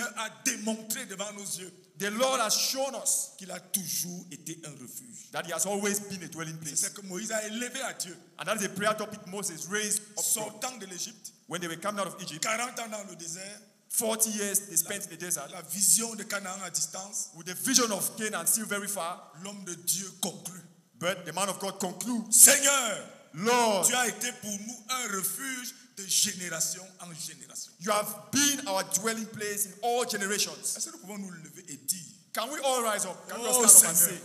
Seigneur a démontré devant nos yeux The Lord has shown us qu'il a toujours été un refuge. that He has always been a dwelling C'est place. ce que Moïse a élevé à Dieu. And that is a prayer topic Moses raised up to God. Sortant de l'Égypte, When they were coming out of Egypt. 40 ans dans le désert, 40 years they spent in the desert. la vision de Canaan à distance, With the vision of Canaan still very far. l'homme de Dieu conclut. But the man of God concludes, Seigneur, Lord, tu as été pour nous un refuge de génération en génération. you have been our dwelling place in all generations. Est-ce que nous pouvons nous lever et dire, Can we all rise up? Can we all Oh, stand up and Seigneur. say,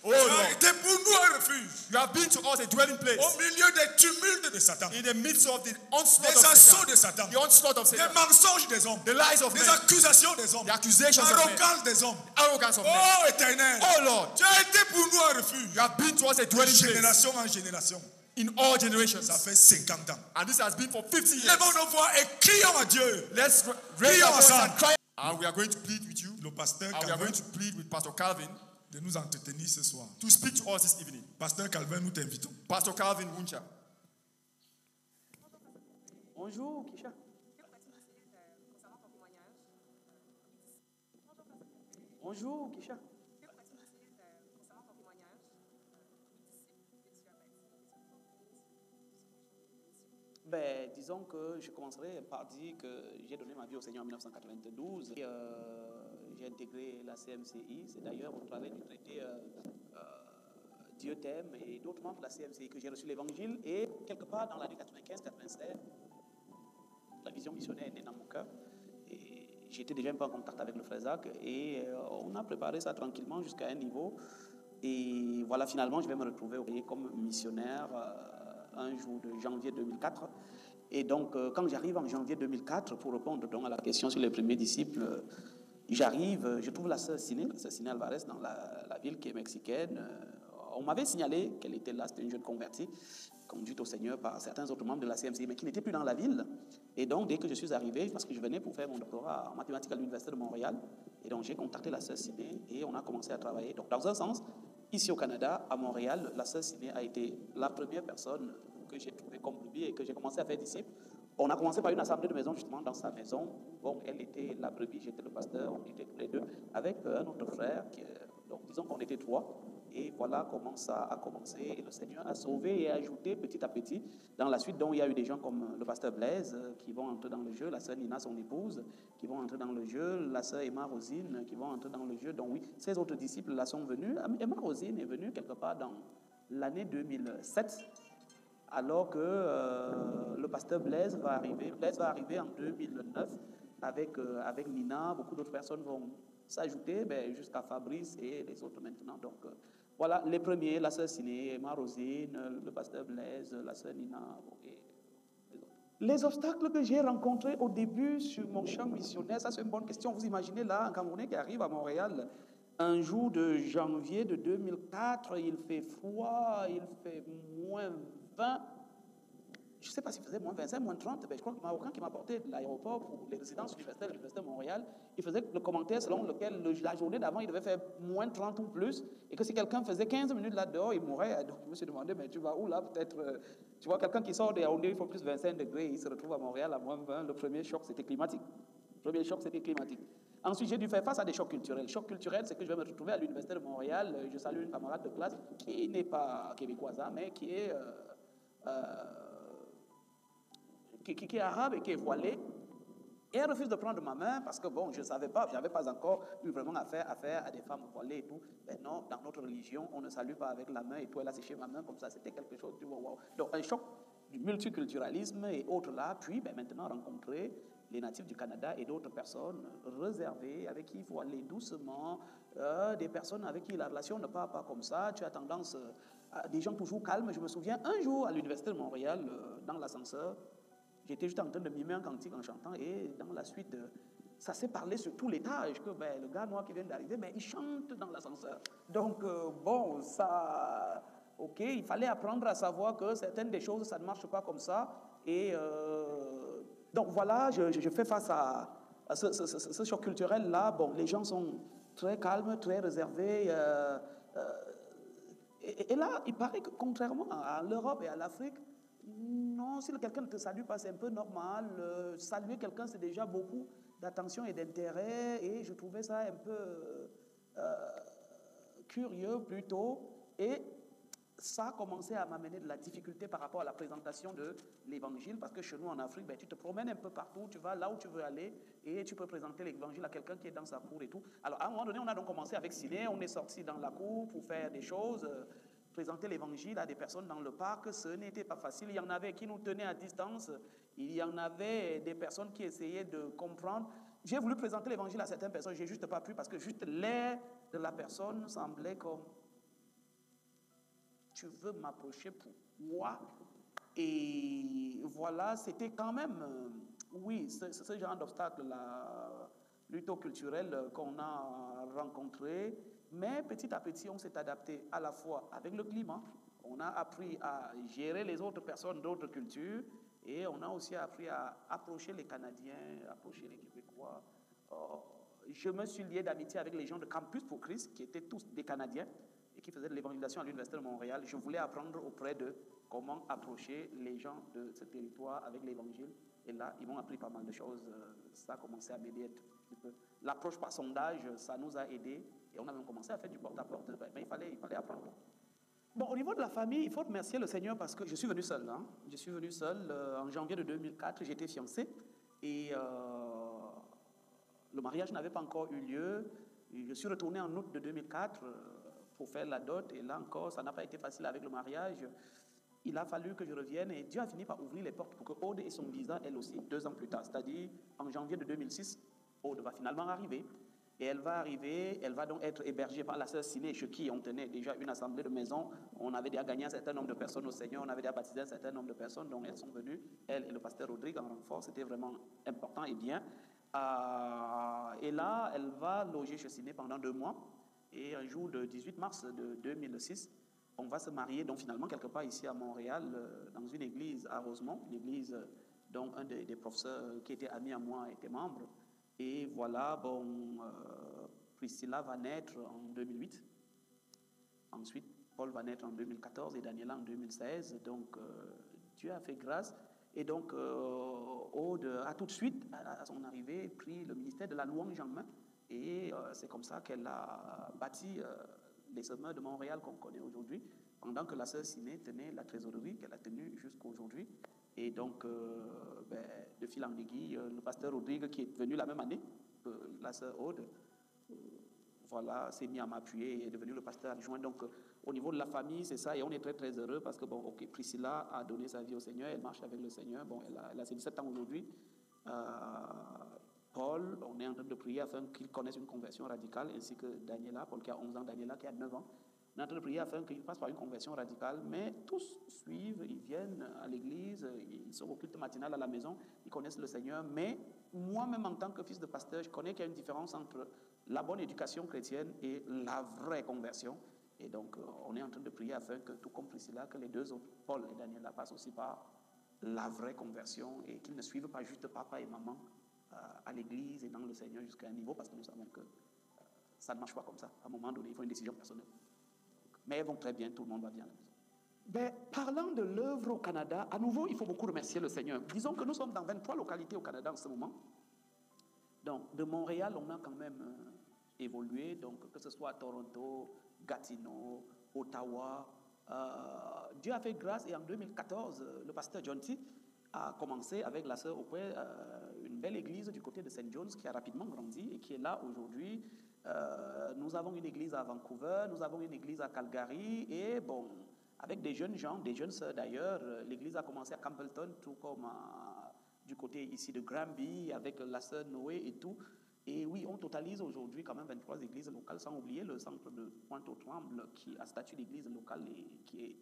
Oh tu as Lord, été pour nous un refuge you have been to us a dwelling place au milieu des tumultes de Satan, in the midst of the onslaught des of assauts Satan, de Satan, the onslaught of des Satan, mensonges des hommes, the lies of des men, accusations des hommes, the accusations of men, l'arrogance des hommes. arrogance of men. Oh éternel, Oh Lord, tu as été pour nous un refuge you have been to us a de dwelling place génération en génération. in all generations. Ça fait 50 ans. And this has been for 50 years. Lèvons nos voix et crions à Dieu. Let's raise Crions our voice ensemble. and cry. And we are going to plead with you. Le pasteur And we are Calvin going to plead with Pastor Calvin de nous entretenir ce soir. to speak to us this evening. Pasteur Calvin, nous t'invitons. Pastor Calvin Wuncha. Bonjour, Kisha. Bonjour, Kisha. Ben, disons que je commencerai par dire que j'ai donné ma vie au Seigneur en 1992 et j'ai intégré la CMCI. C'est d'ailleurs au travers du traité Dieu t'aime et d'autres membres de la CMCI que j'ai reçu l'évangile. Et quelque part dans l'année 95-96, la vision missionnaire est née dans mon cœur. Et j'étais déjà un peu en contact avec le frère Zach et on a préparé ça tranquillement jusqu'à un niveau. Et voilà, finalement, je vais me retrouver comme missionnaire un jour de janvier 2004. Et donc, quand j'arrive en janvier 2004, pour répondre donc à la question sur les premiers disciples, j'arrive, je trouve la sœur Ciné Alvarez dans la ville qui est mexicaine. On m'avait signalé qu'elle était là, c'était une jeune convertie, conduite au Seigneur par certains autres membres de la CMCI, mais qui n'était plus dans la ville. Et donc, dès que je suis arrivé, parce que je venais pour faire mon doctorat en mathématiques à l'Université de Montréal, et donc j'ai contacté la sœur Ciné et on a commencé à travailler. Donc, dans un sens, ici au Canada, à Montréal, la sœur Ciné a été la première personne que j'ai trouvée comme brebis et que j'ai commencé à faire disciple. On a commencé par une assemblée de maison, justement, dans sa maison. Bon, elle était la brebis, j'étais le pasteur, on était tous les deux, avec un autre frère. Donc, disons qu'on était trois. Et voilà comment ça a commencé. Et le Seigneur a sauvé et ajouté petit à petit. Dans la suite, donc, il y a eu des gens comme le pasteur Blaise qui vont entrer dans le jeu, la sœur Nina, son épouse, qui vont entrer dans le jeu, la sœur Emma Rosine, qui vont entrer dans le jeu. Donc oui, ces autres disciples là sont venus. Emma Rosine est venue quelque part dans l'année 2007, alors que le pasteur Blaise va arriver. Blaise va arriver en 2009 avec Nina. Beaucoup d'autres personnes vont s'ajouter jusqu'à Fabrice et les autres maintenant. Donc voilà, les premiers, la sœur Ciné, Emma Rosine, le pasteur Blaise, la sœur Nina et les autres. Les obstacles que j'ai rencontrés au début sur mon champ missionnaire, ça c'est une bonne question. Vous imaginez là, un Camerounais qui arrive à Montréal, un jour de janvier de 2004, il fait froid, il fait moins 20. Je ne sais pas s'il faisait moins 25, moins 30, je crois que le Marocain qui m'a porté de l'aéroport pour les résidences universitaires de l'Université de Montréal, il faisait le commentaire selon lequel la journée d'avant, il devait faire moins 30 ou plus, et que si quelqu'un faisait 15 minutes là-dehors, il mourrait. Donc je me suis demandé, mais tu vas où là? Peut-être, tu vois, quelqu'un qui sort de Yaoundé, il faut plus 25 degrés, il se retrouve à Montréal à moins 20. Le premier choc, c'était climatique. Ensuite, j'ai dû faire face à des chocs culturels. Choc culturel, c'est que je vais me retrouver à l'Université de Montréal. Je salue une camarade de classe qui n'est pas québécoise, mais qui est... qui est arabe et qui est voilée, et elle refuse de prendre ma main parce que, bon, je ne savais pas, je n'avais pas encore eu vraiment affaire à des femmes voilées et tout. Mais non, dans notre religion, on ne salue pas avec la main et tout, elle a séché ma main comme ça, c'était quelque chose du wow. Donc, un choc du multiculturalisme et autres là, puis maintenant rencontrer les natifs du Canada et d'autres personnes réservées, avec qui il faut aller doucement, des personnes avec qui la relation ne part pas comme ça, tu as tendance à des gens toujours calmes. Je me souviens, un jour à l'Université de Montréal, dans l'ascenseur, j'étais juste en train de mimer un cantique en chantant et dans la suite, ça s'est parlé sur tout l'étage que le gars noir qui vient d'arriver, il chante dans l'ascenseur. Donc, bon, ça... Ok, il fallait apprendre à savoir que certaines des choses, ça ne marche pas comme ça. Et donc voilà, je fais face à ce choc culturel-là. Bon, les gens sont très calmes, très réservés. Et là, il paraît que contrairement à l'Europe et à l'Afrique, non, si quelqu'un ne te salue pas, c'est un peu normal. Saluer quelqu'un, c'est déjà beaucoup. d'attention et d'intérêt, et je trouvais ça un peu curieux plutôt, et ça a commencé à m'amener de la difficulté par rapport à la présentation de l'évangile, parce que chez nous en Afrique, ben, tu te promènes un peu partout, tu vas là où tu veux aller, et tu peux présenter l'évangile à quelqu'un qui est dans sa cour et tout. Alors à un moment donné, on a donc commencé avec Ciné, on est sorti dans la cour pour faire des choses, présenter l'évangile à des personnes dans le parc, ce n'était pas facile. Il y en avait qui nous tenaient à distance, il y en avait des personnes qui essayaient de comprendre. J'ai voulu présenter l'évangile à certaines personnes, j'ai juste pas pu, parce que juste l'air de la personne semblait comme: tu veux m'approcher pour quoi? Et voilà, c'était quand même, oui, ce genre d'obstacle-là, plutôt culturel, qu'on a rencontré. Mais petit à petit, on s'est adapté à la fois avec le climat, on a appris à gérer les autres personnes d'autres cultures, et on a aussi appris à approcher les Canadiens, approcher les Québécois. Je me suis lié d'amitié avec les gens de Campus pour Christ, qui étaient tous des Canadiens, et qui faisaient de l'évangélisation à l'Université de Montréal. Je voulais apprendre auprès d'eux comment approcher les gens de ce territoire avec l'évangile. Et là, ils m'ont appris pas mal de choses. Ça a commencé à m'aider un petit peu. L'approche par sondage, ça nous a aidés. Et on a même commencé à faire du porte-à-porte. Mais il fallait apprendre. Bon, au niveau de la famille, il faut remercier le Seigneur parce que je suis venu seul. Hein. Je suis venu seul en janvier de 2004. J'étais fiancé. Et le mariage n'avait pas encore eu lieu. Et je suis retourné en août de 2004 pour faire la dot. Et là encore, ça n'a pas été facile avec le mariage. Il a fallu que je revienne et Dieu a fini par ouvrir les portes pour que Aude ait son visa, elle aussi, 2 ans plus tard. C'est-à-dire, en janvier de 2006, Aude va finalement arriver. Et elle va donc être hébergée par la sœur Ciné, chez qui on tenait déjà une assemblée de maison. On avait déjà gagné un certain nombre de personnes au Seigneur, on avait déjà baptisé un certain nombre de personnes, donc elles sont venues, elle et le pasteur Rodrigue en renfort. C'était vraiment important et bien. Et là, elle va loger chez Ciné pendant 2 mois. Et un jour de 18 mars de 2006, on va se marier, donc finalement, quelque part ici à Montréal, dans une église à Rosemont, une église dont un des professeurs qui était ami à moi était membre. Et voilà, bon, Priscilla va naître en 2008. Ensuite, Paul va naître en 2014 et Daniela en 2016. Donc, Dieu a fait grâce. Et donc, Aude a tout de suite, à son arrivée, pris le ministère de la louange en main. Et c'est comme ça qu'elle a bâti les sommets de Montréal qu'on connaît aujourd'hui, pendant que la sœur Ciné tenait la trésorerie qu'elle a tenue jusqu'à aujourd'hui. Et donc, de fil en aiguille, le pasteur Rodrigue, qui est venu la même année que la sœur Aude, voilà, s'est mis à m'appuyer et est devenu le pasteur adjoint. Donc, au niveau de la famille, c'est ça, et on est très, très heureux parce que, bon, ok, Priscilla a donné sa vie au Seigneur, elle marche avec le Seigneur, bon, elle a ses 17 ans aujourd'hui. Paul, on est en train de prier afin qu'il connaisse une conversion radicale, ainsi que Daniela, Paul qui a 11 ans, Daniela qui a 9 ans. On est en train de prier afin qu'il passe par une conversion radicale, mais tous suivent, ils viennent à l'église, ils sont au culte matinal à la maison, ils connaissent le Seigneur, mais moi-même en tant que fils de pasteur, je connais qu'il y a une différence entre la bonne éducation chrétienne et la vraie conversion. Et donc, on est en train de prier afin que, tout comme Priscilla, que les 2 autres, Paul et Daniela, passent aussi par la vraie conversion et qu'ils ne suivent pas juste papa et maman à l'église et dans le Seigneur jusqu'à un niveau, parce que nous savons que ça ne marche pas comme ça. À un moment donné, il faut une décision personnelle. Mais elles vont très bien, tout le monde va bien à la maison. Ben, parlant de l'œuvre au Canada, à nouveau, il faut beaucoup remercier le Seigneur. Disons que nous sommes dans 23 localités au Canada en ce moment. Donc, de Montréal, on a quand même évolué, donc que ce soit à Toronto, Gatineau, Ottawa. Dieu a fait grâce et en 2014, le pasteur John T. a commencé avec la sœur Okwe une belle église du côté de St. John's qui a rapidement grandi et qui est là aujourd'hui. Nous avons une église à Vancouver, nous avons une église à Calgary et bon, avec des jeunes gens, des jeunes sœurs d'ailleurs, l'église a commencé à Campbellton, tout comme du côté ici de Granby avec la sœur Noé et tout. Et oui, on totalise aujourd'hui quand même 23 églises locales, sans oublier le centre de Pointe-aux-Trembles qui a statut d'église locale et qui est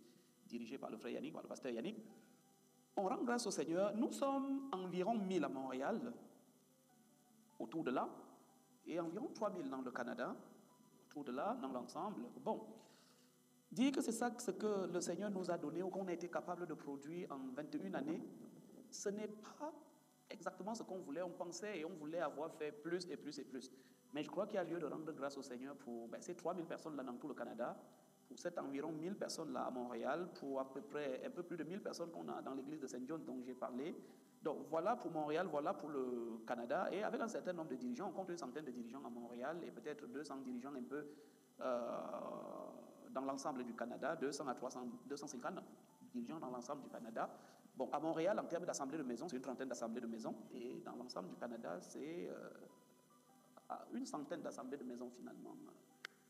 dirigé par le frère Yannick, par le pasteur Yannick. On rend grâce au Seigneur. Nous sommes environ 1000 à Montréal, autour de là, et environ 3000 dans le Canada, autour de là, dans l'ensemble. Bon, dire que c'est ça ce que le Seigneur nous a donné, ou qu'on a été capable de produire en 21 années, ce n'est pas exactement ce qu'on voulait. On pensait et on voulait avoir fait plus et plus et plus. Mais je crois qu'il y a lieu de rendre grâce au Seigneur pour ces 3000 personnes là dans tout le Canada, pour cette environ 1000 personnes là à Montréal, pour à peu près un peu plus de 1000 personnes qu'on a dans l'église de Saint John dont j'ai parlé. Donc voilà pour Montréal, voilà pour le Canada. Et avec un certain nombre de dirigeants, on compte une centaine de dirigeants à Montréal et peut-être 200 dirigeants un peu dans l'ensemble du Canada, 200 à 300, 250 dirigeants dans l'ensemble du Canada. Bon, à Montréal, en termes d'assemblées de maison, c'est une trentaine d'assemblées de maison. Et dans l'ensemble du Canada, c'est une centaine d'assemblées de maisons finalement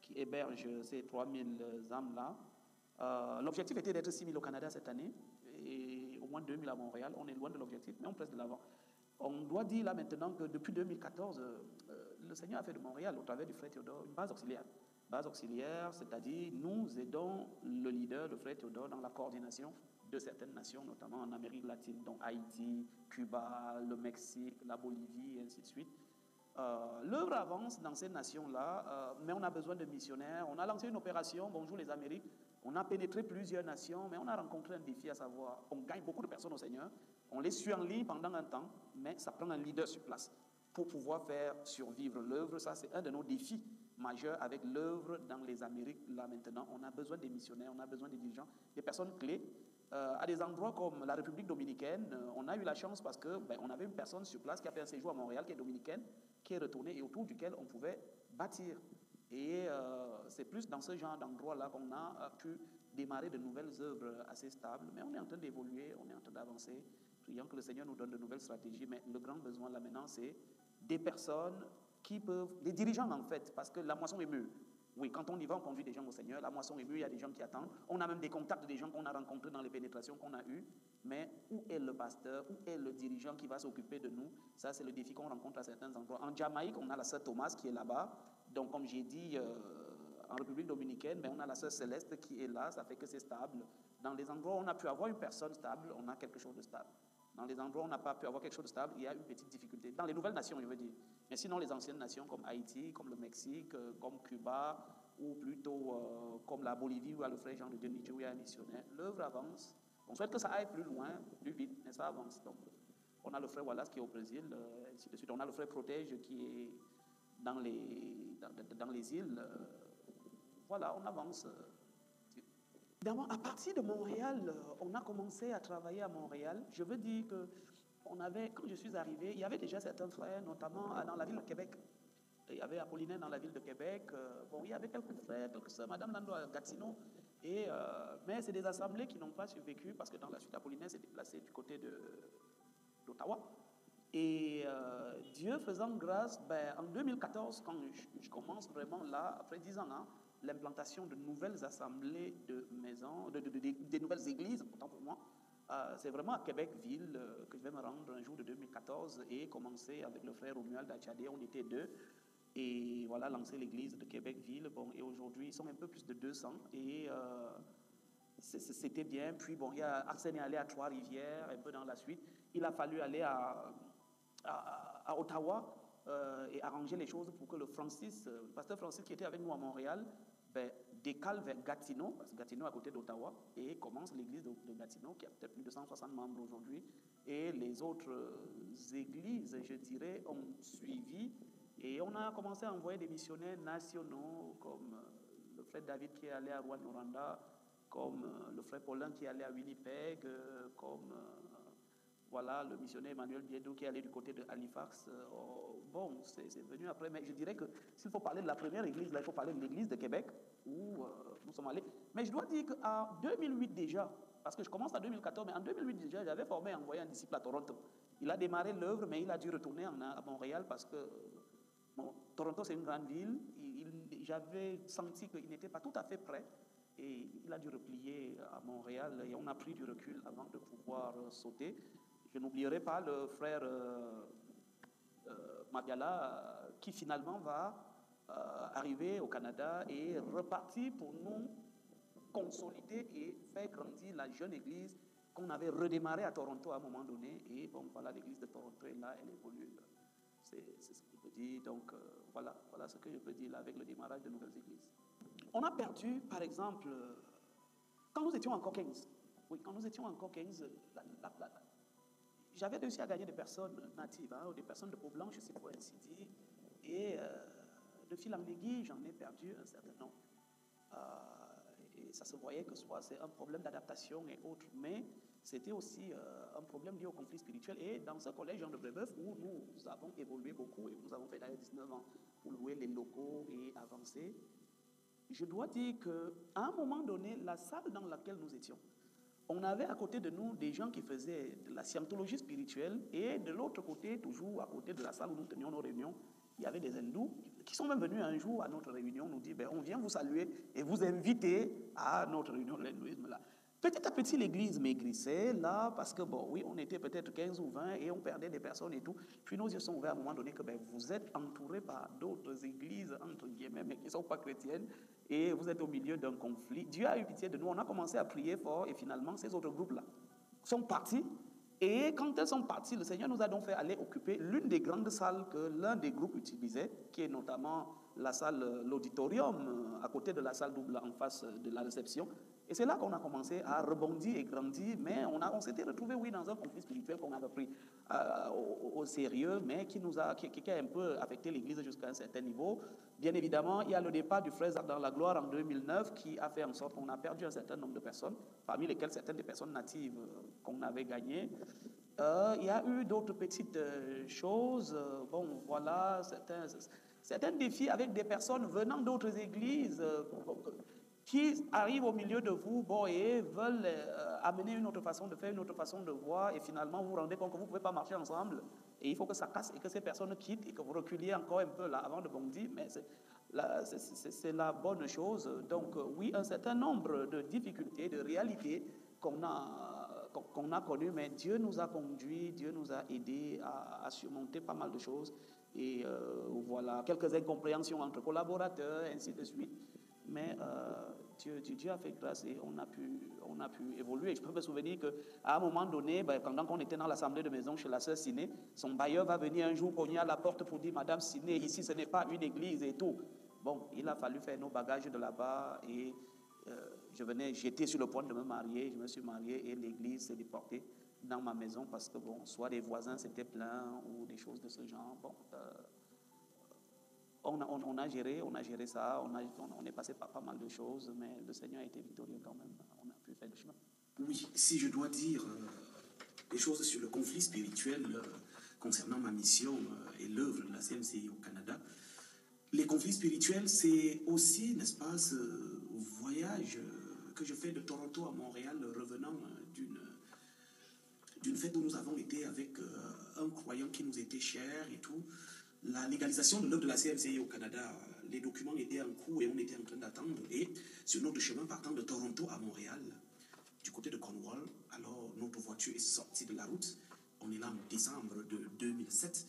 qui hébergent ces 3000 âmes-là. L'objectif était d'être 6000 au Canada cette année et au moins 2000 à Montréal. On est loin de l'objectif, mais on presse de l'avant. On doit dire là maintenant que depuis 2014, le Seigneur a fait de Montréal, au travers du frère Théodore, une base auxiliaire. Base auxiliaire, c'est-à-dire nous aidons le leader, le frère Théodore, dans la coordination de certaines nations, notamment en Amérique latine, dont Haïti, Cuba, le Mexique, la Bolivie, et ainsi de suite. L'œuvre avance dans ces nations-là, mais on a besoin de missionnaires. On a lancé une opération, Bonjour les Amériques. On a pénétré plusieurs nations, mais on a rencontré un défi, à savoir, on gagne beaucoup de personnes au Seigneur, on les suit en ligne pendant un temps, mais ça prend un leader sur place pour pouvoir faire survivre l'œuvre. Ça, c'est un de nos défis majeurs avec l'œuvre dans les Amériques. Là, maintenant, on a besoin des missionnaires, on a besoin des dirigeants, des personnes clés. À des endroits comme la République dominicaine, on a eu la chance parce que on avait une personne sur place qui a fait un séjour à Montréal, qui est dominicaine, qui est retournée et autour duquel on pouvait bâtir. Et c'est plus dans ce genre d'endroit-là qu'on a pu démarrer de nouvelles œuvres assez stables. Mais on est en train d'évoluer, on est en train d'avancer, priant que le Seigneur nous donne de nouvelles stratégies. Mais le grand besoin là maintenant, c'est des personnes qui peuvent, des dirigeants en fait, parce que la moisson est mûre. Oui, quand on y va, on conduit des gens au Seigneur. La moisson est mûre, il y a des gens qui attendent. On a même des contacts des gens qu'on a rencontrés dans les pénétrations qu'on a eues. Mais où est le pasteur, où est le dirigeant qui va s'occuper de nous? Ça, c'est le défi qu'on rencontre à certains endroits. En Jamaïque, on a la sœur Thomas qui est là-bas. Donc, comme j'ai dit, en République dominicaine, on a la sœur Céleste qui est là. Ça fait que c'est stable. Dans les endroits où on a pu avoir une personne stable, on a quelque chose de stable. Dans les endroits où on n'a pas pu avoir quelque chose de stable, il y a une petite difficulté. Dans les nouvelles nations, je veux dire. Mais sinon, les anciennes nations comme Haïti, comme le Mexique, comme Cuba, ou plutôt comme la Bolivie, où il y a le frère Jean de Dieu, où il y a un missionnaire, l'œuvre avance. On souhaite que ça aille plus loin, plus vite, mais ça avance. Donc, on a le frère Wallace qui est au Brésil, ainsi de suite. On a le frère Protège qui est dans les îles. Voilà, on avance. D'abord, à partir de Montréal, on a commencé à travailler à Montréal. Je veux dire que quand je suis arrivé, il y avait déjà certains frères, notamment dans la ville de Québec. Il y avait Apollinaire dans la ville de Québec. Il y avait quelques frères, quelques sœurs, Madame Lando à Gatineau. Mais c'est des assemblées qui n'ont pas survécu parce que dans la suite, Apollinaire s'est déplacé du côté d'Ottawa. Et Dieu faisant grâce, en 2014, quand je commence vraiment là, après 10 ans, l'implantation de nouvelles assemblées de maisons, des nouvelles églises, autant pour moi, c'est vraiment à Québec-Ville que je vais me rendre un jour de 2014 et commencer avec le frère Romuald Achadé. On était 2. Et voilà, lancer l'église de Québec-Ville. Et aujourd'hui, ils sont un peu plus de 200. Et c'était bien. Puis, il y a Arsène est allé à Trois-Rivières, un peu dans la suite. Il a fallu aller à Ottawa et arranger les choses pour que le pasteur Francis, qui était avec nous à Montréal, décale vers Gatineau, parce que Gatineau est à côté d'Ottawa, et commence l'église de Gatineau, qui a peut-être plus de 160 membres aujourd'hui. Et les autres églises, je dirais, ont suivi. Et on a commencé à envoyer des missionnaires nationaux, comme le frère David qui est allé à Rwanda, comme le frère Paulin qui est allé à Winnipeg, comme le missionnaire Emmanuel Biedo qui est allé du côté de Halifax. C'est venu après. Mais je dirais que s'il faut parler de la première église, là, il faut parler de l'église de Québec, où nous sommes allés. Mais je dois dire qu'en 2008 déjà, parce que je commence en 2014, mais en 2008 déjà, j'avais formé et envoyé un disciple à Toronto. Il a démarré l'œuvre, mais il a dû retourner à Montréal parce que Toronto, c'est une grande ville. J'avais senti qu'il n'était pas tout à fait prêt. Et il a dû replier à Montréal. Et on a pris du recul avant de pouvoir sauter. Je n'oublierai pas le frère Mabiala qui finalement va arriver au Canada et repartir pour nous consolider et faire grandir la jeune église qu'on avait redémarrée à Toronto à un moment donné. Et l'église de Toronto est là, elle évolue. C'est ce que je peux dire. Donc, voilà ce que je peux dire là avec le démarrage de nouvelles églises. On a perdu, par exemple, quand nous étions encore 15. Oui, quand nous étions encore 15, j'avais réussi à gagner des personnes natives, ou des personnes de peau blanche, si pour ainsi dire. Et de fil en aiguille, j'en ai perdu un certain nombre. Et ça se voyait que soit c'est un problème d'adaptation et autres. Mais c'était aussi un problème lié au conflit spirituel. Et dans ce collège Jean de Brébeuf, où nous avons évolué beaucoup, et nous avons fait d'ailleurs 19 ans pour louer les locaux et avancer, je dois dire qu'à un moment donné, la salle dans laquelle nous étions, on avait à côté de nous des gens qui faisaient de la scientologie spirituelle, et de l'autre côté, toujours à côté de la salle où nous tenions nos réunions, il y avait des hindous qui sont même venus un jour à notre réunion nous dire, on vient vous saluer et vous inviter à notre réunion de l'hindouisme là. Petit à petit, l'église maigrissait là, parce que oui, on était peut-être 15 ou 20 et on perdait des personnes et tout. Puis nos yeux sont ouverts à un moment donné que vous êtes entourés par d'autres églises, entre guillemets, mais qui ne sont pas chrétiennes, et vous êtes au milieu d'un conflit. Dieu a eu pitié de nous, on a commencé à prier fort, et finalement, ces autres groupes-là sont partis. Et quand elles sont parties, le Seigneur nous a donc fait aller occuper l'une des grandes salles que l'un des groupes utilisait, qui est notamment la salle, l'auditorium, à côté de la salle double en face de la réception. Et c'est là qu'on a commencé à rebondir et grandir, mais on s'était retrouvé, oui, dans un conflit spirituel qu'on avait pris au sérieux, mais qui a un peu affecté l'Église jusqu'à un certain niveau. Bien évidemment, il y a le départ du frère dans la gloire en 2009 qui a fait en sorte qu'on a perdu un certain nombre de personnes, parmi lesquelles certaines des personnes natives qu'on avait gagnées. Il y a eu d'autres petites choses, voilà, certains défis avec des personnes venant d'autres églises qui arrivent au milieu de vous et veulent amener une autre façon de faire, une autre façon de voir, et finalement vous vous rendez compte que vous ne pouvez pas marcher ensemble, et il faut que ça casse et que ces personnes quittent et que vous reculiez encore un peu là avant de bondir, mais c'est la bonne chose. Donc oui, un certain nombre de difficultés, de réalités qu'on a connues, mais Dieu nous a conduits, Dieu nous a aidés à surmonter pas mal de choses, et voilà, quelques incompréhensions entre collaborateurs, ainsi de suite. Mais Dieu a fait grâce et on a pu évoluer. Je peux me souvenir qu'à un moment donné, pendant qu'on était dans l'assemblée de maison chez la sœur Siné, son bailleur va venir un jour cogner à la porte pour dire « Madame Siné, ici ce n'est pas une église et tout ». Bon, il a fallu faire nos bagages de là-bas et j'étais sur le point de me marier, je me suis marié et l'église s'est déportée dans ma maison parce que soit les voisins s'étaient plaints ou des choses de ce genre. On a géré ça, on est passé par pas mal de choses, mais le Seigneur a été victorieux quand même, on a pu faire le chemin. Oui, si je dois dire des choses sur le conflit spirituel concernant ma mission et l'œuvre de la CMCI au Canada, les conflits spirituels, c'est aussi, n'est-ce pas, ce voyage que je fais de Toronto à Montréal, revenant d'une fête où nous avons été avec un croyant qui nous était cher et tout. La légalisation de l'œuvre de la CMCI au Canada, les documents étaient en cours et on était en train d'attendre. Et sur notre chemin partant de Toronto à Montréal, du côté de Cornwall, alors notre voiture est sortie de la route. On est là en décembre de 2007.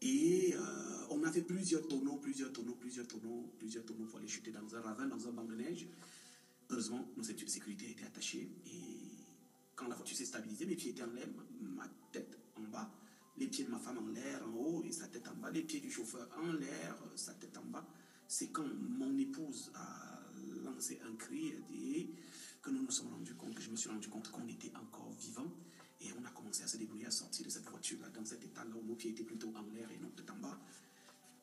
Et on avait plusieurs tonneaux pour aller chuter dans un ravin, dans un banc de neige. Heureusement, nos ceintures de sécurité étaient attachées. Et quand la voiture s'est stabilisée, mes pieds étaient en l'air, ma tête en bas. Les pieds de ma femme en l'air, en haut, et sa tête en bas. Les pieds du chauffeur en l'air, sa tête en bas. C'est quand mon épouse a lancé un cri et que nous nous sommes rendus compte, que je me suis rendu compte qu'on était encore vivants. Et on a commencé à se débrouiller, à sortir de cette voiture-là, dans cet état-là où nos pieds étaient plutôt en l'air et non tête en bas.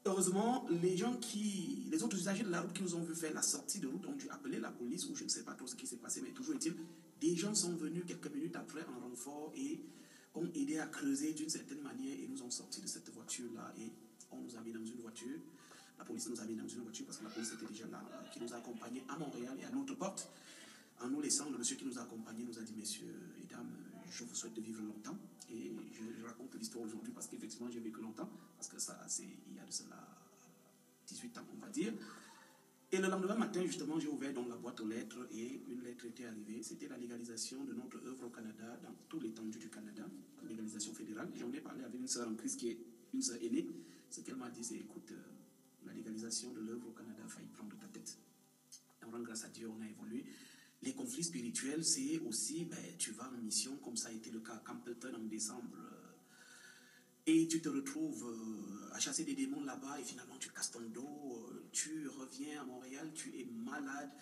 Heureusement, les autres usagers de la route qui nous ont vu faire la sortie de route ont dû appeler la police, ou je ne sais pas trop ce qui s'est passé, mais toujours est-il, des gens sont venus quelques minutes après en renfort et ont aidé à creuser d'une certaine manière et nous ont sortis de cette voiture-là et on nous a mis dans une voiture. La police nous a mis dans une voiture parce que la police était déjà là, qui nous a accompagnés à Montréal et à notre porte. En nous laissant, le monsieur qui nous a accompagnés nous a dit « Messieurs et dames, je vous souhaite de vivre longtemps. » Et je raconte l'histoire aujourd'hui parce qu'effectivement j'ai vécu longtemps, parce que ça, il y a de cela 18 ans, on va dire. Et le lendemain matin, justement, j'ai ouvert donc la boîte aux lettres et une lettre était arrivée. C'était la légalisation de notre œuvre au Canada, dans toute l'étendue du Canada, légalisation fédérale. J'en ai parlé avec une sœur en Christ qui est une sœur aînée. Ce qu'elle m'a dit, c'est écoute, la légalisation de l'œuvre au Canada a failli prendre ta tête. Et on rend grâce à Dieu, on a évolué. Les conflits spirituels, c'est aussi, tu vas en mission, comme ça a été le cas à Campbellton en décembre, et tu te retrouves à chasser des démons là-bas, et finalement tu casses ton dos, tu reviens à Montréal, tu es malade,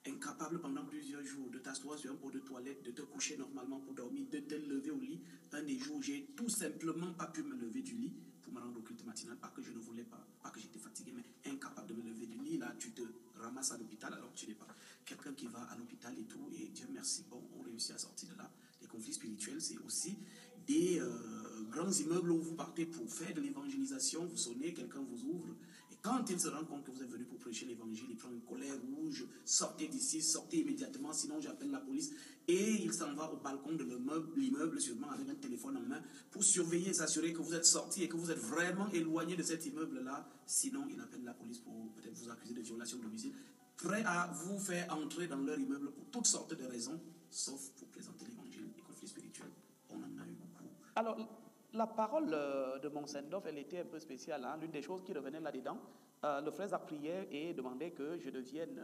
incapable pendant plusieurs jours de t'asseoir sur un pot de toilette, de te coucher normalement pour dormir, de te lever au lit. Un des jours, j'ai tout simplement pas pu me lever du lit pour me rendre au culte matinal, pas que je ne voulais pas que j'étais fatigué, mais incapable de me lever du lit. Là, tu te ramasses à l'hôpital alors que tu n'es pas quelqu'un qui va à l'hôpital et tout, et Dieu merci, on réussit à sortir de là. Les conflits spirituel, c'est aussi des grands immeubles où vous partez pour faire de l'évangélisation, vous sonnez, quelqu'un vous ouvre. Et quand il se rend compte que vous êtes venu pour prêcher l'évangile, il prend une colère rouge, sortez d'ici, sortez immédiatement, sinon j'appelle la police. Et il s'en va au balcon de l'immeuble, sûrement avec un téléphone en main, pour surveiller et s'assurer que vous êtes sorti et que vous êtes vraiment éloigné de cet immeuble-là. Sinon, il appelle la police pour peut-être vous accuser de violation de domicile. Prêt à vous faire entrer dans leur immeuble pour toutes sortes de raisons, sauf pour présenter l'évangile. Les conflits spirituels, on en a eu beaucoup. Alors, la parole de Monsendorf, elle était un peu spéciale. Hein. L'une des choses qui revenait là-dedans, le frère a prié et demandé que je devienne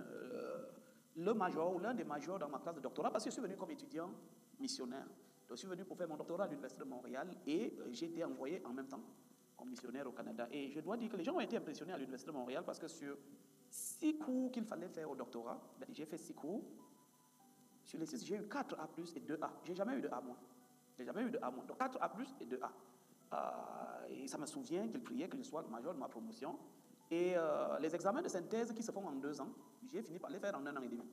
le major ou l'un des majors dans ma classe de doctorat, parce que je suis venu comme étudiant missionnaire. Donc, je suis venu pour faire mon doctorat à l'Université de Montréal et j'ai été envoyé en même temps comme missionnaire au Canada. Et je dois dire que les gens ont été impressionnés à l'Université de Montréal parce que sur 6 cours qu'il fallait faire au doctorat, ben, j'ai fait 6 cours. Sur les 6, j'ai eu 4 A+, et 2 A. J'ai jamais eu de A-. J'ai jamais eu de A-. Donc 4 A+, et 2 A. Et ça me souvient qu'il priait que je sois le major de ma promotion. Et les examens de synthèse qui se font en 2 ans, j'ai fini par les faire en 1 an et demi.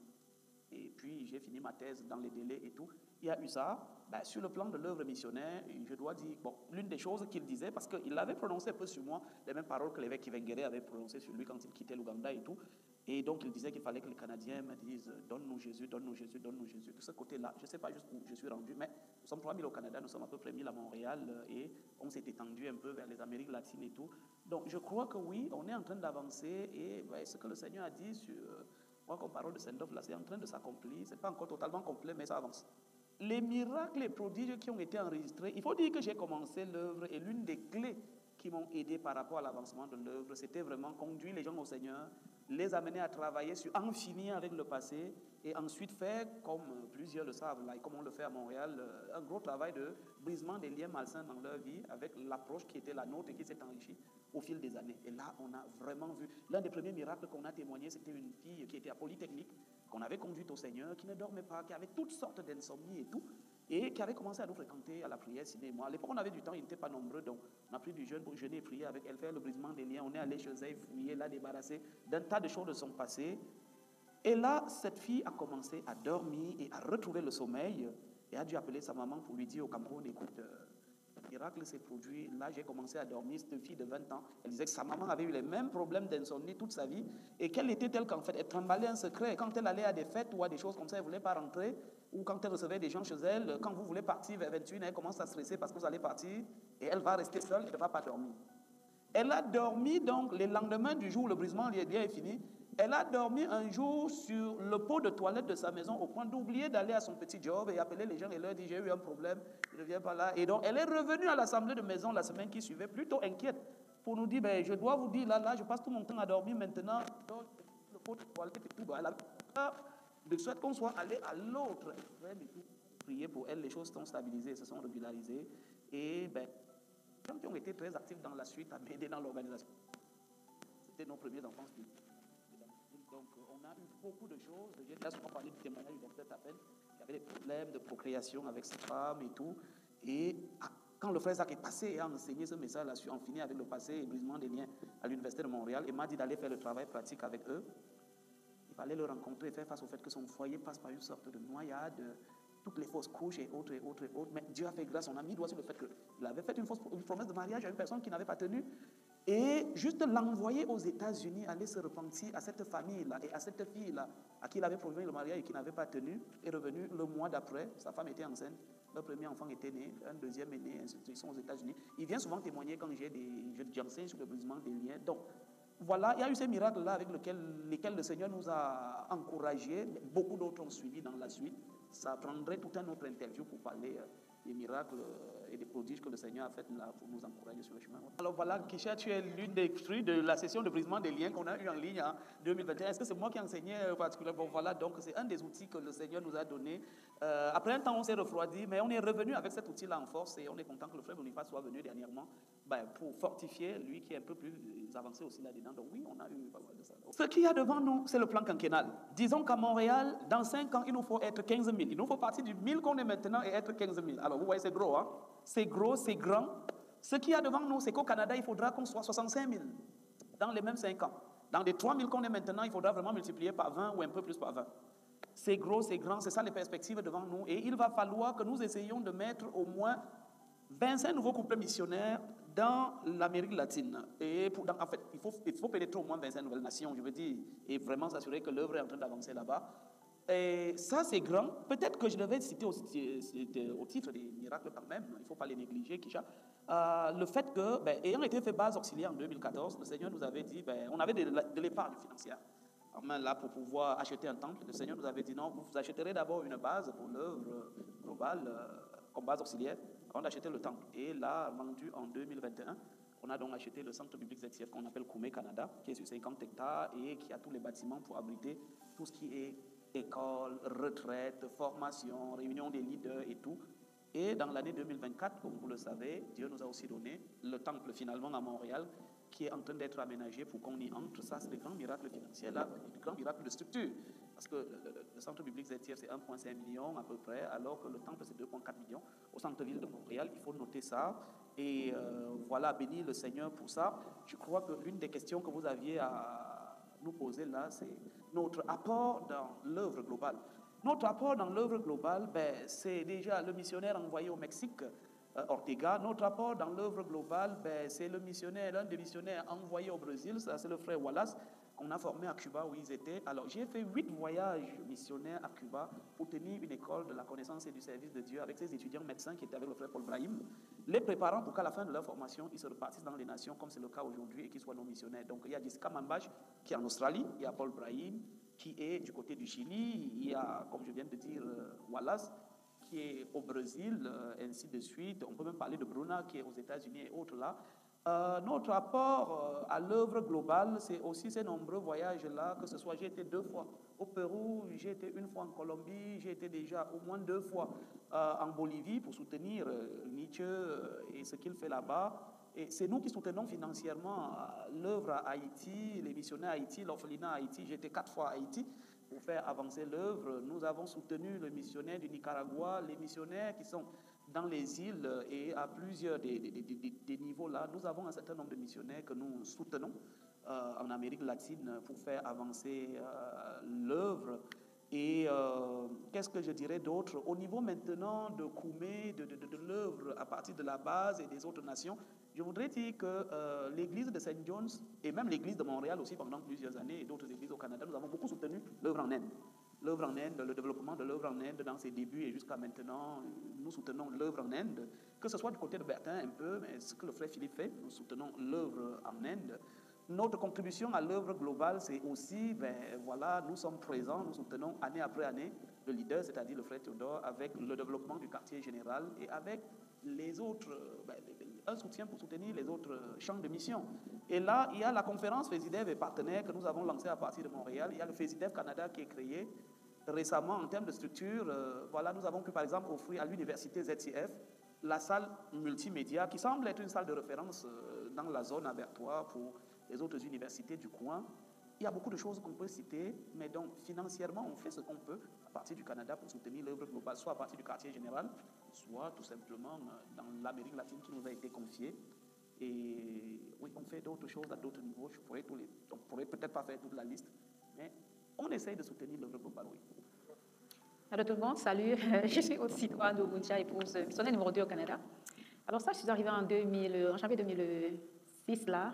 Et puis j'ai fini ma thèse dans les délais et tout. Il y a eu ça. Ben, sur le plan de l'œuvre missionnaire, je dois dire, bon, l'une des choses qu'il disait, parce qu'il avait prononcé un peu sur moi les mêmes paroles que l'évêque Kivengere avait prononcées sur lui quand il quittait l'Ouganda et tout. Et donc il disait qu'il fallait que les Canadiens me disent « Donne-nous Jésus, donne-nous Jésus, donne-nous Jésus ». De ce côté-là, je ne sais pas jusqu'où je suis rendu, mais nous sommes 3000 au Canada, nous sommes à peu près 1000 à Montréal et on s'est étendu un peu vers les Amériques latines et tout. Donc je crois que oui, on est en train d'avancer et ouais, ce que le Seigneur a dit sur... moi, comme parole de Saint-Dov, là, c'est en train de s'accomplir. Ce n'est pas encore totalement complet, mais ça avance. Les miracles, les prodiges qui ont été enregistrés, il faut dire que j'ai commencé l'œuvre et l'une des clés qui m'ont aidé par rapport à l'avancement de l'œuvre, c'était vraiment conduire les gens au Seigneur, les amener à travailler sur en finir avec le passé et ensuite faire, comme plusieurs le savent, là, et comme on le fait à Montréal, un gros travail de brisement des liens malsains dans leur vie avec l'approche qui était la nôtre et qui s'est enrichie au fil des années. Et là, on a vraiment vu, l'un des premiers miracles qu'on a témoigné, c'était une fille qui était à Polytechnique, qu'on avait conduite au Seigneur, qui ne dormait pas, qui avait toutes sortes d'insomnies et tout, et qui avait commencé à nous fréquenter à la prière, Sidney et moi. À l'époque, on avait du temps, ils n'étaient pas nombreux, donc on a pris du jeûne pour jeûner et prier avec elle, faire le brisement des liens. On est allé chez elle, fouiller, la débarrasser d'un tas de choses de son passé. Et là, cette fille a commencé à dormir et à retrouver le sommeil et a dû appeler sa maman pour lui dire au Cameroun, écoute, le miracle s'est produit. Là, j'ai commencé à dormir. Cette fille de 20 ans, elle disait que sa maman avait eu les mêmes problèmes d'insomnie toute sa vie et qu'elle était telle qu'en fait, elle tremblait un secret. Quand elle allait à des fêtes ou à des choses comme ça, elle ne voulait pas rentrer. Ou quand elle recevait des gens chez elle, quand vous voulez partir vers 21h, elle commence à stresser parce que vous allez partir et elle va rester seule, elle ne va pas dormir. Elle a dormi donc le lendemain du jour où le brisement est fini. Elle a dormi un jour sur le pot de toilette de sa maison au point d'oublier d'aller à son petit job et appeler les gens et leur dire j'ai eu un problème, je ne viens pas là. Et donc elle est revenue à l'assemblée de maison la semaine qui suivait, plutôt inquiète, pour nous dire ben, je dois vous dire là, je passe tout mon temps à dormir maintenant. Donc, le pot de toilette et tout. Elle a de souhaite qu'on soit allé à l'autre extrême et tout. Prier pour elle, les choses sont stabilisées, se sont régularisées. Et ben, les gens qui ont été très actifs dans la suite à m'aider dans l'organisation. C'était nos premiers enfants spirituels. Donc, on a eu beaucoup de choses. J'ai déjà souvent parlé du témoignage du docteur Tapen, qui avait des problèmes de procréation avec sa femme et tout. Et quand le frère Zach est passé et a enseigné ce message là-dessus, on finit avec le passé et brisement des liens à l'Université de Montréal, et m'a dit d'aller faire le travail pratique avec eux. Il fallait le rencontrer et faire face au fait que son foyer passe par une sorte de noyade, toutes les fausses couches et autres, et autres, et autres. Mais Dieu a fait grâce, on a mis doigt sur le fait qu'il avait fait une promesse de mariage à une personne qui n'avait pas tenu. Et juste l'envoyer aux États-Unis, aller se repentir à cette famille-là et à cette fille-là, à qui il avait promis le mariage et qui n'avait pas tenu, est revenu le mois d'après. Sa femme était enceinte, le premier enfant était né, un deuxième est né, ils sont aux États-Unis. Il vient souvent témoigner quand j'enseigne sur le brisement des liens. Donc, voilà, il y a eu ces miracles-là avec lesquels le Seigneur nous a encouragés. Beaucoup d'autres ont suivi dans la suite. Ça prendrait tout un autre interview pour parler des miracles et des prodiges que le Seigneur a fait là pour nous encourager sur le chemin. Alors voilà, Kisha, tu es l'une des fruits de la session de brisement des liens qu'on a eu en ligne en 2021. Est-ce que c'est moi qui enseignais particulièrement? Bon, voilà, donc c'est un des outils que le Seigneur nous a donné. Après un temps, on s'est refroidi, mais on est revenu avec cet outil-là en force et on est content que le frère Boniface soit venu dernièrement pour fortifier, lui qui est un peu plus avancé aussi là-dedans. Donc oui, on a eu pas mal de ça. Ce qu'il y a devant nous, c'est le plan quinquennal. Disons qu'à Montréal, dans 5 ans, il nous faut être 15 000. Il nous faut partir du 1000 qu'on est maintenant et être 15 000. Alors vous voyez, c'est gros, hein? C'est gros, c'est grand. Ce qu'il y a devant nous, c'est qu'au Canada, il faudra qu'on soit 65 000 dans les mêmes 5 ans. Dans les 3 000 qu'on est maintenant, il faudra vraiment multiplier par 20 ou un peu plus par 20. c'est gros, c'est grand, c'est ça les perspectives devant nous. Et il va falloir que nous essayions de mettre au moins 25 nouveaux couplets missionnaires dans l'Amérique latine. Et en fait, il faut pénétrer au moins 25 nouvelles nations, je veux dire, et vraiment s'assurer que l'œuvre est en train d'avancer là-bas. Et ça, c'est grand. Peut-être que je devais citer au titre des miracles quand même, il ne faut pas les négliger, Kisha. Le fait que, ayant été fait base auxiliaire en 2014, le Seigneur nous avait dit, on avait de l'épargne financière en main là pour pouvoir acheter un temple. Le Seigneur nous avait dit, non, vous achèterez d'abord une base pour l'œuvre globale, comme base auxiliaire, avant d'acheter le temple. Et là, vendu en 2021, on a donc acheté le centre biblique ZCF qu'on appelle Koumé Canada, qui est sur 50 hectares et qui a tous les bâtiments pour abriter tout ce qui est école, retraite, formation, réunion des leaders et tout. Et dans l'année 2024, comme vous le savez, Dieu nous a aussi donné le temple finalement à Montréal qui est en train d'être aménagé pour qu'on y entre. Ça, c'est le grand miracle financier, là, le grand miracle de structure. Parce que le centre biblique ZTF, c'est 1,5 million à peu près, alors que le temple, c'est 2,4 millions au centre-ville de Montréal. Il faut noter ça. Et voilà, bénis le Seigneur pour ça. Je crois que l'une des questions que vous aviez à nous poser là, c'est notre apport dans l'œuvre globale. Notre apport dans l'œuvre globale, c'est déjà le missionnaire envoyé au Mexique, Ortega. Notre apport dans l'œuvre globale, c'est l'un des missionnaires envoyés au Brésil, ça c'est le frère Wallace, qu'on a formé à Cuba où ils étaient. Alors j'ai fait 8 voyages missionnaires à Cuba pour tenir une école de la connaissance et du service de Dieu avec ces étudiants médecins qui étaient avec le frère Paul Brahim, les préparant pour qu'à la fin de leur formation, ils se repartissent dans les nations comme c'est le cas aujourd'hui et qu'ils soient nos missionnaires. Donc il y a Jessica Mambach qui est en Australie, il y a Paul Brahim qui est du côté du Chili, il y a, comme je viens de dire, Wallace qui est au Brésil, ainsi de suite. On peut même parler de Bruna qui est aux États-Unis et autres là. Notre apport à l'œuvre globale, c'est aussi ces nombreux voyages-là, que ce soit, j'ai été 2 fois au Pérou, j'ai été 1 fois en Colombie, j'ai été déjà au moins 2 fois en Bolivie pour soutenir Nietzsche et ce qu'il fait là-bas. Et c'est nous qui soutenons financièrement l'œuvre à Haïti, les missionnaires à Haïti, l'orphelinat à Haïti. J'ai été 4 fois à Haïti pour faire avancer l'œuvre. Nous avons soutenu le missionnaire du Nicaragua, les missionnaires qui sont dans les îles et à plusieurs des niveaux là. Nous avons un certain nombre de missionnaires que nous soutenons en Amérique latine pour faire avancer l'œuvre. Et qu'est-ce que je dirais d'autre? Au niveau maintenant de Koumé, de l'œuvre à partir de la base et des autres nations, je voudrais dire que l'église de St. John's et même l'église de Montréal aussi pendant plusieurs années et d'autres églises au Canada, nous avons beaucoup soutenu l'œuvre en Inde. L'œuvre en Inde, le développement de l'œuvre en Inde dans ses débuts et jusqu'à maintenant, nous soutenons l'œuvre en Inde, que ce soit du côté de Bertin un peu, mais ce que le frère Philippe fait, nous soutenons l'œuvre en Inde. Notre contribution à l'œuvre globale, c'est aussi, voilà, nous sommes présents, nous soutenons année après année le leader, c'est-à-dire le frère Théodore, avec le développement du quartier général et avec les autres, un soutien pour soutenir les autres champs de mission. Et là, il y a la conférence FESIDEV et partenaires que nous avons lancée à partir de Montréal. Il y a le FESIDEV Canada qui est créé récemment en termes de structure. Voilà, nous avons pu par exemple offrir à l'université ZCF la salle multimédia qui semble être une salle de référence dans la zone abertoire pour les autres universités du coin. Il y a beaucoup de choses qu'on peut citer, mais donc financièrement, on fait ce qu'on peut à partir du Canada pour soutenir l'œuvre globale, soit à partir du quartier général, soit tout simplement dans l'Amérique latine qui nous a été confiée. Et oui, on fait d'autres choses à d'autres niveaux. On ne pourrait peut-être pas faire toute la liste, mais on essaye de soutenir l'œuvre globale, oui. Alors tout le monde, salut. Je suis aussi Anne Oguncha, épouse missionnaire numéro 2 au Canada. Alors ça, je suis arrivée en janvier 2006 là,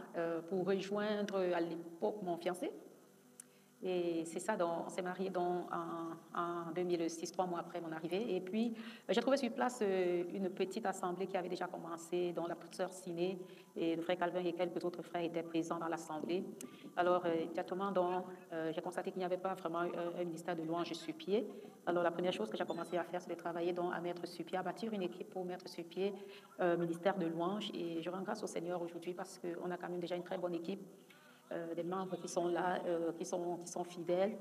pour rejoindre à l'époque mon fiancé. Et c'est ça, on s'est mariés en 2006, 3 mois après mon arrivée. Et puis, j'ai trouvé sur place une petite assemblée qui avait déjà commencé, dont la sœur Ciné et le frère Calvin et quelques autres frères étaient présents dans l'assemblée. Alors, immédiatement, j'ai constaté qu'il n'y avait pas vraiment un ministère de louange sur pied. Alors, la première chose que j'ai commencé à faire, c'est de travailler à mettre sur pied, à bâtir une équipe pour mettre sur pied ministère de louange. Et je rends grâce au Seigneur aujourd'hui parce qu'on a quand même déjà une très bonne équipe. Des membres qui sont là, qui sont fidèles.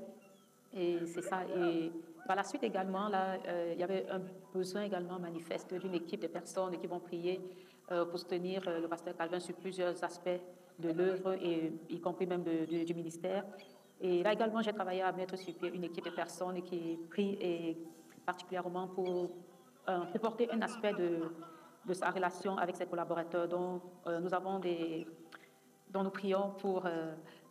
Et c'est ça. Et par la suite également, là, il y avait un besoin également manifeste d'une équipe de personnes qui vont prier pour soutenir le pasteur Calvin sur plusieurs aspects de l'œuvre, et y compris même du ministère. Et là également, j'ai travaillé à mettre sur pied une équipe de personnes qui prient, et particulièrement pour porter un aspect de sa relation avec ses collaborateurs. Donc, nous prions pour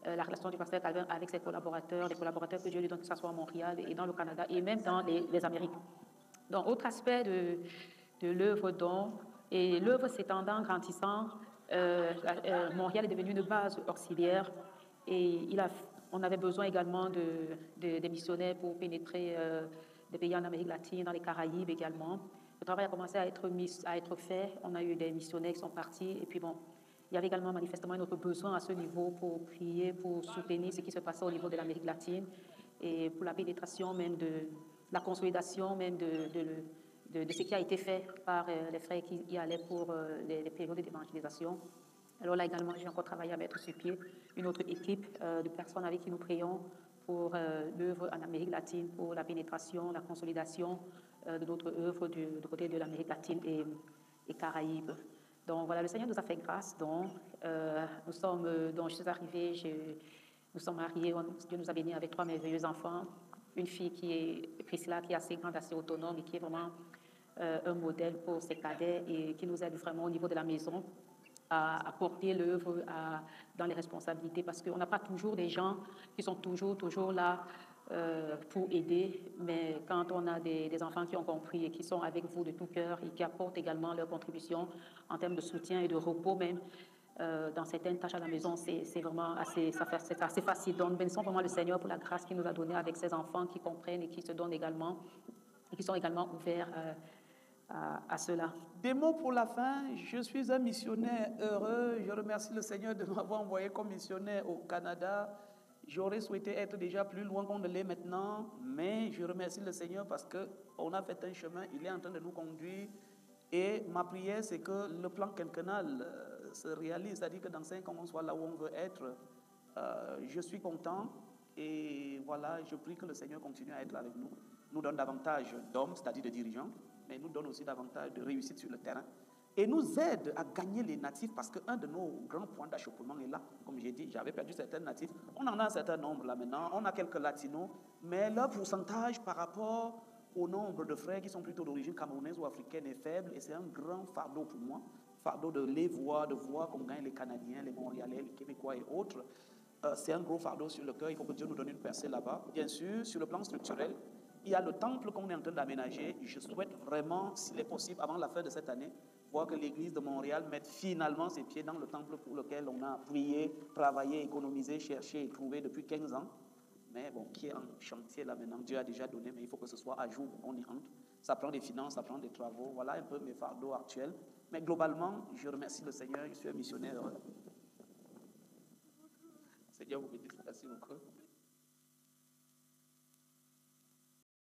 la relation du pasteur Calvin avec ses collaborateurs, les collaborateurs que Dieu lui donne, que ce soit à Montréal et dans le Canada et même dans les Amériques. Donc, autre aspect de l'œuvre don, et l'œuvre s'étendant, grandissant, Montréal est devenu une base auxiliaire et on avait besoin également des missionnaires pour pénétrer des pays en Amérique latine, dans les Caraïbes également. Le travail a commencé à être fait. On a eu des missionnaires qui sont partis. Et puis bon, il y avait également manifestement notre besoin à ce niveau pour prier, pour soutenir ce qui se passait au niveau de l'Amérique latine et pour la pénétration même de la consolidation même de ce qui a été fait par les frères qui y allaient pour les périodes d'évangélisation. Alors là également, j'ai encore travaillé à mettre sur pied une autre équipe de personnes avec qui nous prions pour l'œuvre en Amérique latine, pour la pénétration, la consolidation de notre œuvre du côté de l'Amérique latine et Caraïbes. Donc voilà, le Seigneur nous a fait grâce. Donc, je suis arrivée, nous sommes mariés, Dieu nous a bénis avec 3 merveilleux enfants. Une fille qui est Priscilla, qui est assez grande, assez autonome et qui est vraiment un modèle pour ses cadets et qui nous aide vraiment au niveau de la maison à porter l'œuvre dans les responsabilités, parce qu'on n'a pas toujours des gens qui sont toujours là pour aider, mais quand on a des enfants qui ont compris et qui sont avec vous de tout cœur et qui apportent également leur contribution en termes de soutien et de repos même dans certaines tâches à la maison, c'est vraiment assez facile. Donc, bénissons vraiment le Seigneur pour la grâce qu'il nous a donnée avec ses enfants qui comprennent et qui se donnent également et qui sont également ouverts à cela. Des mots pour la fin. Je suis un missionnaire heureux. Je remercie le Seigneur de m'avoir envoyé comme missionnaire au Canada. J'aurais souhaité être déjà plus loin qu'on ne l'est maintenant, mais je remercie le Seigneur parce qu'on a fait un chemin, il est en train de nous conduire. Et ma prière, c'est que le plan quinquennal se réalise, c'est-à-dire que dans 5 ans, on soit là où on veut être. Je suis content et voilà, je prie que le Seigneur continue à être avec nous. Nous donne davantage d'hommes, c'est-à-dire de dirigeants, mais nous donne aussi davantage de réussite sur le terrain. Et nous aide à gagner les natifs parce qu'un de nos grands points d'achoppement est là. Comme j'ai dit, j'avais perdu certains natifs. On en a un certain nombre là maintenant. On a quelques latinos, mais leur pourcentage par rapport au nombre de frères qui sont plutôt d'origine camerounaise ou africaine est faible. Et c'est un grand fardeau pour moi. Fardeau de voir comme gagnent les Canadiens, les Montréalais, les Québécois et autres. C'est un gros fardeau sur le cœur. Il faut que Dieu nous donne une percée là-bas. Bien sûr, sur le plan structurel, il y a le temple qu'on est en train d'aménager. Je souhaite vraiment, s'il est possible, avant la fin de cette année, voir que l'Église de Montréal mette finalement ses pieds dans le temple pour lequel on a prié, travaillé, économisé, cherché et trouvé depuis 15 ans. Mais bon, qui est en chantier là maintenant, Dieu a déjà donné, mais il faut que ce soit à jour, on y entre. Ça prend des finances, ça prend des travaux. Voilà un peu mes fardeaux actuels. Mais globalement, je remercie le Seigneur, je suis un missionnaire. Seigneur vous bénisse, merci beaucoup.